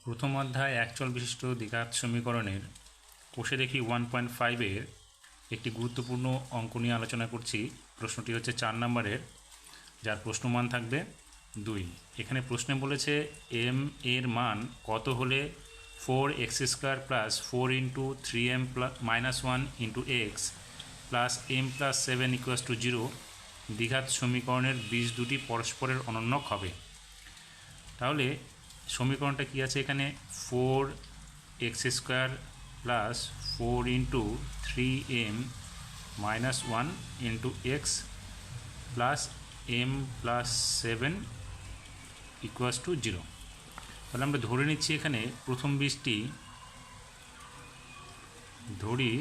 প্রথম অধ্যায় একচল বিশিষ্ট দ্বিঘাত সমীকরণের কোষে দেখি 1.5-এর একটি গুরুত্বপূর্ণ অঙ্ক নিয়ে আলোচনা করছি। প্রশ্নটি হচ্ছে 4 নম্বরের, যার প্রশ্নমান থাকবে 2। এখানে প্রশ্নে বলেছে এম এর মান কত হলে 4x² plus 4 into 3m minus 1 into x plus m plus 7 equals to 0 দ্বিঘাত সমীকরণের বীজ দুটি পরস্পরের অনন্যক হবে। তাহলে সমীকরণটা কি আছে এখানে, 4x² plus 4 into 3m minus 1 into x plus m plus 7 equals to 0। তাহলে আমরা ধরে নিচ্ছি এখানে প্রথম বীজটি ধরি,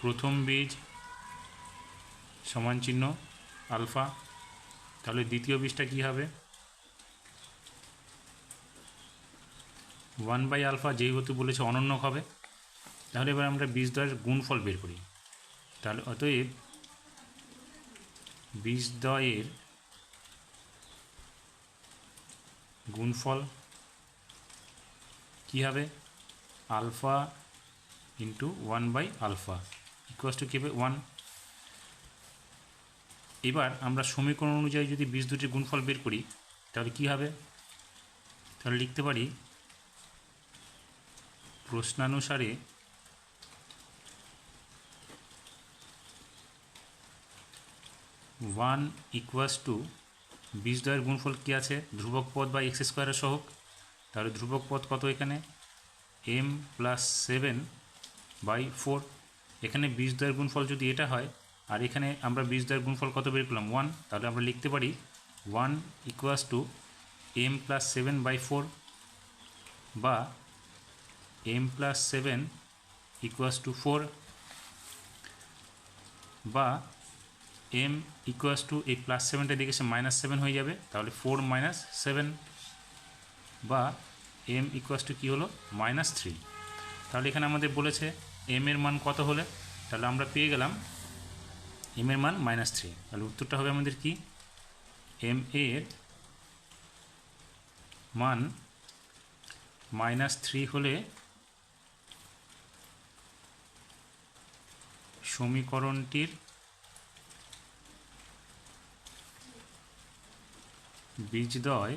প্রথম বীজ সমান চিহ্ন আলফা। তাহলে দ্বিতীয় বীজটা কী হবে, 1/α যেহেতু বলেছে অনন্যক হবে। তাহলে এবার আমরা বীজদ্বয়ের গুণফল বের করি। তাহলে অতএব বীজদ্বয়ের গুণফল কী হবে, আলফা ইন্টু 1/α ইকুয়াস টু কী হবে 1। এবার আমরা সমীকরণ অনুযায়ী যদি বীজ দুটির গুণফল বের করি তাহলে কী হবে, তাহলে লিখতে পারি প্রশ্নানুসারে 1 ইকুয়াস টু বীজদ্বয়ের গুণফল কী আছে, ধ্রুবক পদ বা x² সহগ। তাহলে ধ্রুবক পদ কত এখানে, m প্লাস 7/4। এখানে বীজদ্বয়ের গুণফল যদি এটা হয় আর এখানে আমরা বীজদ্বয়ের গুণফল কত বের করলাম 1, তাহলে আমরা লিখতে পারি 1 ইকুয়াস টু m প্লাস 7/4 বা m প্লাস 7 ইকুয়াস টু 4 বা m ইকুয়াস টু এই প্লাস 7টা দিকে সে -7 হয়ে যাবে, তাহলে 4 - 7 বা m ইকুয়াস টু কী হলো -3। তাহলে এখানে আমাদের বলেছে m এর মান কত হলে, তাহলে আমরা পেয়ে গেলাম m এর মান -3। তাহলে উত্তরটা হবে আমাদের কি, m এর মান -3 হলে সমীকরণটির বীজদ্বয়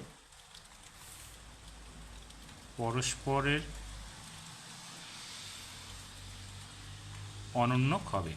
পরস্পরের অনন্যক হবে।